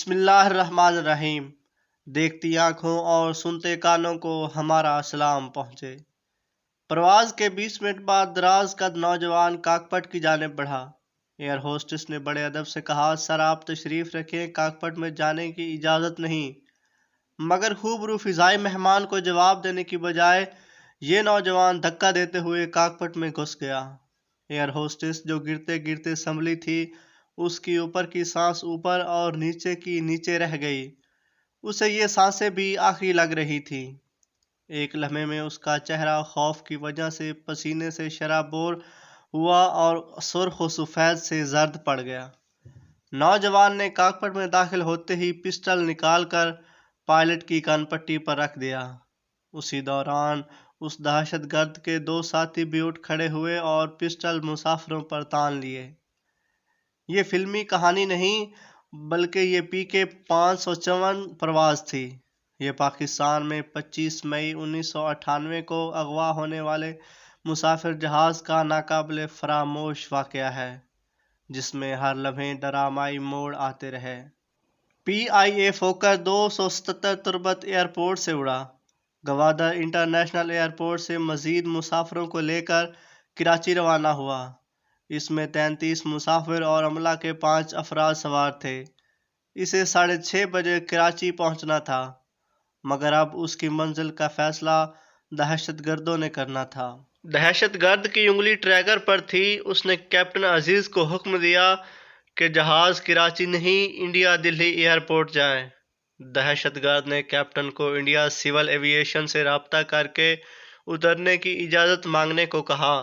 بسم اللہ الرحمن الرحیم۔ دیکھتی آنکھوں اور سنتے کانوں کو ہمارا سلام پہنچے۔ پرواز کے 20 منٹ بعد دراز قد نوجوان کاکپٹ کی جانب بڑھا۔ ایئر ہوسٹس نے بڑے ادب سے کہا، سر آپ تشریف رکھیں، کاکپٹ میں جانے کی اجازت نہیں۔ مگر خوبرو فضائی مہمان کو جواب دینے کی بجائے یہ نوجوان دھکا دیتے ہوئے کاکپٹ میں گھس گیا۔ ایئر ہوسٹس جو گرتے گرتے سنبھلی تھی، اس کی اوپر کی سانس اوپر اور نیچے کی نیچے رہ گئی۔ اسے یہ سانسیں بھی آخری لگ رہی تھی۔ ایک لمحے میں اس کا چہرہ خوف کی وجہ سے پسینے سے شرابور ہوا اور سرخ و سفید سے زرد پڑ گیا۔ نوجوان نے کاکپٹ میں داخل ہوتے ہی پسٹل نکال کر پائلٹ کی کان پٹی پر رکھ دیا۔ اسی دوران اس دہشت گرد کے 2 ساتھی بھی اٹھ کھڑے ہوئے اور پسٹل مسافروں پر تان لیے۔ یہ فلمی کہانی نہیں، بلکہ یہ PK-554 پرواز تھی۔ یہ پاکستان میں 25 مئی 1998 کو اغوا ہونے والے مسافر جہاز کا ناقابل فراموش واقعہ ہے، جس میں ہر لمحے ڈرامائی موڑ آتے رہے۔ PIA فوکر 277 تربت ایئرپورٹ سے اڑا۔ گوادر انٹرنیشنل ایئرپورٹ سے مزید مسافروں کو لے کر کراچی روانہ ہوا۔ اس میں 33 مسافر اور عملہ کے 5 افراد سوار تھے۔ اسے 6:30 بجے کراچی پہنچنا تھا، مگر اب اس کی منزل کا فیصلہ دہشت گردوں نے کرنا تھا۔ دہشت گرد کی انگلی ٹریگر پر تھی۔ اس نے کیپٹن عزیز کو حکم دیا کہ جہاز کراچی نہیں، انڈیا دہلی ایئرپورٹ جائے۔ دہشت گرد نے کیپٹن کو انڈیا سول ایوی ایشن سے رابطہ کر کے اترنے کی اجازت مانگنے کو کہا۔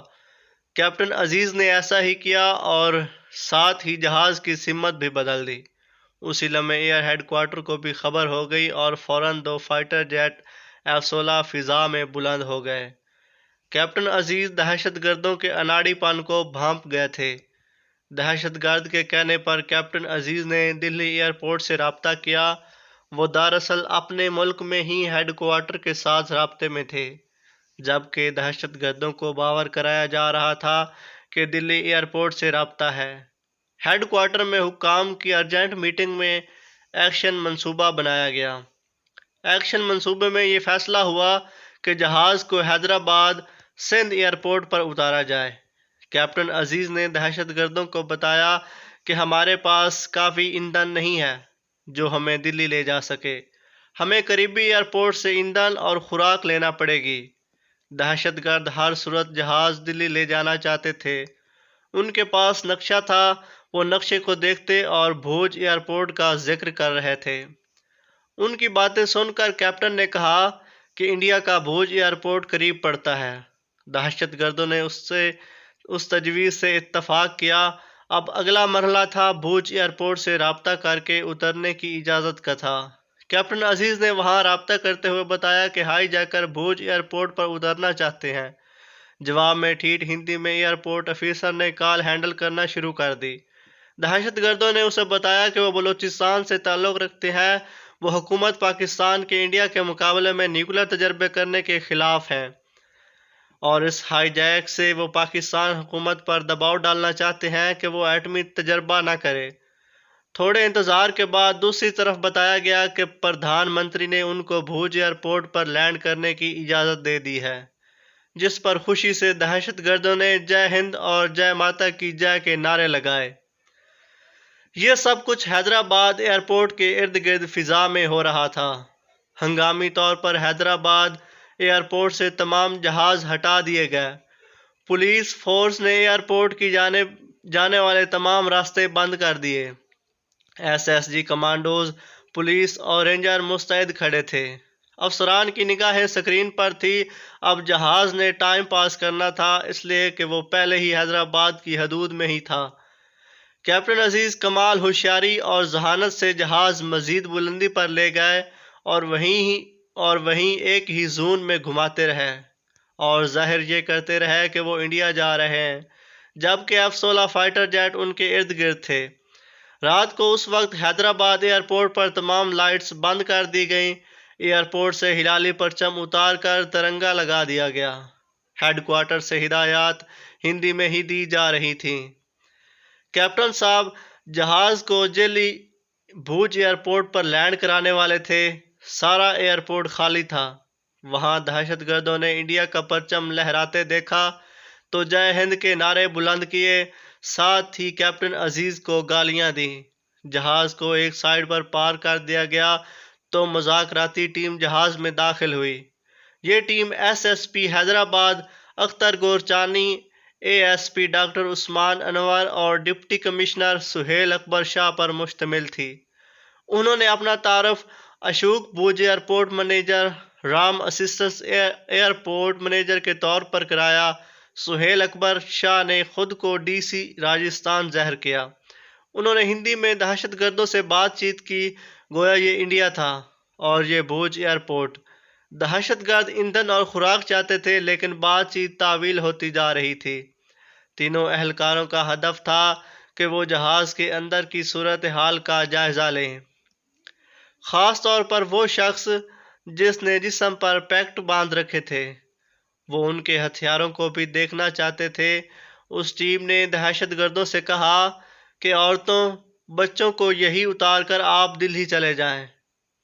کیپٹن عزیز نے ایسا ہی کیا اور ساتھ ہی جہاز کی سمت بھی بدل دی۔ اسی لمحے ایئر ہیڈ کوارٹر کو بھی خبر ہو گئی اور فوراً 2 فائٹر جیٹ F-16 فضا میں بلند ہو گئے۔ کیپٹن عزیز دہشت گردوں کے اناڑی پن کو بھانپ گئے تھے۔ دہشت گرد کے کہنے پر کیپٹن عزیز نے دہلی ایئرپورٹ سے رابطہ کیا۔ وہ دراصل اپنے ملک میں ہی ہیڈ کوارٹر کے ساتھ رابطے میں تھے، جبکہ دہشت گردوں کو باور کرایا جا رہا تھا کہ دلی ایئرپورٹ سے رابطہ ہے۔ ہیڈ کوارٹر میں حکام کی ارجنٹ میٹنگ میں ایکشن منصوبہ بنایا گیا۔ ایکشن منصوبے میں یہ فیصلہ ہوا کہ جہاز کو حیدرآباد سندھ ایئرپورٹ پر اتارا جائے۔ کیپٹن عزیز نے دہشت گردوں کو بتایا کہ ہمارے پاس کافی ایندھن نہیں ہے جو ہمیں دلی لے جا سکے۔ ہمیں قریبی ایئرپورٹ سے ایندھن اور خوراک لینا پڑے گی۔ دہشت گرد ہر صورت جہاز دلی لے جانا چاہتے تھے۔ ان کے پاس نقشہ تھا، وہ نقشے کو دیکھتے اور بھوج ایئرپورٹ کا ذکر کر رہے تھے۔ ان کی باتیں سن کر کیپٹن نے کہا کہ انڈیا کا بھوج ایئرپورٹ قریب پڑتا ہے۔ دہشت گردوں نے اس تجویز سے اتفاق کیا۔ اب اگلا مرحلہ تھا بھوج ایئرپورٹ سے رابطہ کر کے اترنے کی اجازت کا تھا۔ کیپٹن عزیز نے وہاں رابطہ کرتے ہوئے بتایا کہ ہائی جیکر بھوج ایئرپورٹ پر اترنا چاہتے ہیں۔ جواب میں ٹھیٹ ہندی میں ایئرپورٹ افیسر نے کال ہینڈل کرنا شروع کر دی۔ دہشت گردوں نے اسے بتایا کہ وہ بلوچستان سے تعلق رکھتے ہیں، وہ حکومت پاکستان کے انڈیا کے مقابلے میں نیوکلیر تجربے کرنے کے خلاف ہیں، اور اس ہائی جیک سے وہ پاکستان حکومت پر دباؤ ڈالنا چاہتے ہیں کہ وہ ایٹمی تجربہ نہ کرے۔ تھوڑے انتظار کے بعد دوسری طرف بتایا گیا کہ پردھان منتری نے ان کو بھوج ایئرپورٹ پر لینڈ کرنے کی اجازت دے دی ہے، جس پر خوشی سے دہشت گردوں نے جے ہند اور جے ماتا کی جے کے نعرے لگائے۔ یہ سب کچھ حیدرآباد ایئرپورٹ کے ارد گرد فضا میں ہو رہا تھا۔ ہنگامی طور پر حیدرآباد ایئرپورٹ سے تمام جہاز ہٹا دیے گئے۔ پولیس فورس نے ایئرپورٹ کی جانب جانے والے تمام راستے بند کر دیے۔ SSG کمانڈوز، پولیس اور رینجر مستعد کھڑے تھے۔ افسران کی نگاہیں سکرین پر تھی۔ اب جہاز نے ٹائم پاس کرنا تھا، اس لیے کہ وہ پہلے ہی حیدرآباد کی حدود میں ہی تھا۔ کیپٹن عزیز کمال ہوشیاری اور ذہانت سے جہاز مزید بلندی پر لے گئے اور وہیں ایک ہی زون میں گھماتے رہے اور ظاہر یہ کرتے رہے کہ وہ انڈیا جا رہے ہیں، جبکہ F-16 فائٹر جیٹ ان کے ارد گرد تھے۔ رات کو اس وقت حیدرآباد ایئرپورٹ پر تمام لائٹس بند کر دی گئیں۔ ایئرپورٹ سے ہلالی پرچم اتار کر ترنگا لگا دیا گیا۔ ہیڈ کوارٹر سے ہدایات ہندی میں ہی دی جا رہی تھیں۔ کیپٹن صاحب، جہاز کو بھوج ایئرپورٹ پر لینڈ کرانے والے تھے، سارا ایئرپورٹ خالی تھا۔ وہاں دہشت گردوں نے انڈیا کا پرچم لہراتے دیکھا تو جے ہند کے نعرے بلند کیے، ساتھ ہی کیپٹن عزیز کو گالیاں دیں۔ جہاز کو ایک سائیڈ پر پار کر دیا گیا تو مذاکراتی ٹیم جہاز میں داخل ہوئی۔ یہ team S S P Hyderabad Akhtar Gorchani, A S P doctor Usman Anwar اور ڈپٹی کمشنر سہیل اکبر شاہ پر مشتمل تھی۔ انہوں نے اپنا تعارف Ashok Bhoj airport manager, Ram assistant airport manager کے طور پر کرایا۔ سہیل اکبر شاہ نے خود کو ڈی سی راجستھان ظاہر کیا۔ انہوں نے ہندی میں دہشت گردوں سے بات چیت کی، گویا یہ انڈیا تھا اور یہ بھوج ایئرپورٹ۔ دہشت گرد ایندھن اور خوراک چاہتے تھے، لیکن بات چیت تعویل ہوتی جا رہی تھی۔ تینوں اہلکاروں کا ہدف تھا کہ وہ جہاز کے اندر کی صورتحال کا جائزہ لیں، خاص طور پر وہ شخص جس نے جسم پر پیکٹ باندھ رکھے تھے۔ وہ ان کے ہتھیاروں کو بھی دیکھنا چاہتے تھے۔ اس ٹیم نے دہشت گردوں سے کہا کہ عورتوں، بچوں کو یہی اتار کر آپ دلہی چلے جائیں۔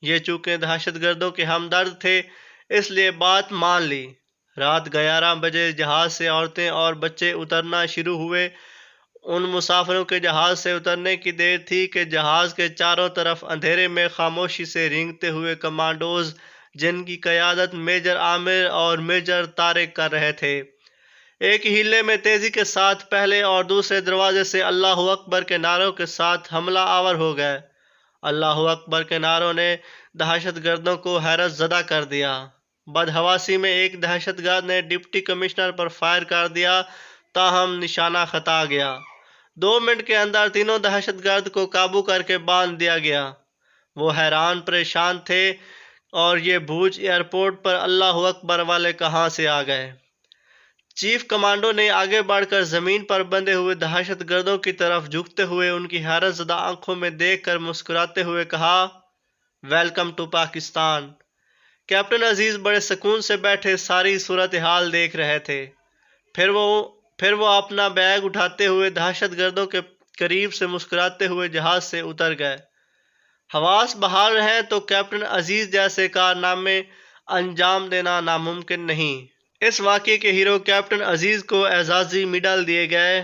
یہ چونکہ دہشت گردوں کے ہمدرد تھے، اس لیے بات مان لی۔ رات 11 بجے جہاز سے عورتیں اور بچے اترنا شروع ہوئے۔ ان مسافروں کے جہاز سے اترنے کی دیر تھی کہ جہاز کے چاروں طرف اندھیرے میں خاموشی سے رینگتے ہوئے کمانڈوز، جن کی قیادت میجر عامر اور میجر طارق کر رہے تھے، ایک ہیلے میں تیزی کے ساتھ پہلے اور دوسرے دروازے سے اللہ اکبر کے نعروں کے ساتھ حملہ آور ہو گئے۔ اللہ اکبر کے نعروں نے دہشت گردوں کو حیرت زدہ کر دیا۔ بدحواسی میں ایک دہشت گرد نے ڈپٹی کمشنر پر فائر کر دیا، تاہم نشانہ خطا گیا۔ 2 منٹ کے اندر تینوں دہشت گرد کو قابو کر کے باندھ دیا گیا۔ وہ حیران پریشان تھے اور یہ بھوج ایئرپورٹ پر اللہ اکبر والے کہاں سے آ گئے۔ چیف کمانڈو نے آگے بڑھ کر زمین پر بندھے ہوئے دہشت گردوں کی طرف جھکتے ہوئے ان کی حیرت زدہ آنکھوں میں دیکھ کر مسکراتے ہوئے کہا، ویلکم ٹو پاکستان۔ کیپٹن عزیز بڑے سکون سے بیٹھے ساری صورتحال دیکھ رہے تھے۔ پھر وہ اپنا بیگ اٹھاتے ہوئے دہشت گردوں کے قریب سے مسکراتے ہوئے جہاز سے اتر گئے۔ حواس بحال رہیں تو کیپٹن عزیز جیسے کارنامے انجام دینا ناممکن نہیں۔ اس واقعے کے ہیرو کیپٹن عزیز کو اعزازی میڈل دیے گئے۔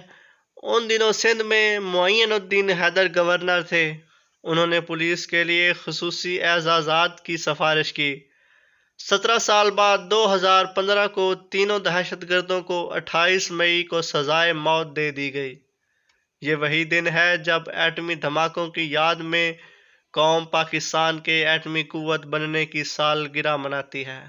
ان دنوں سندھ میں معین الدین حیدر گورنر تھے۔ انہوں نے پولیس کے لیے خصوصی اعزازات کی سفارش کی۔ 17 سال بعد 2015 کو تینوں دہشت گردوں کو 28 مئی کو سزائے موت دے دی گئی۔ یہ وہی دن ہے جب ایٹمی دھماکوں کی یاد میں قوم پاکستان کے ایٹمی قوت بننے کی سالگرہ مناتی ہے۔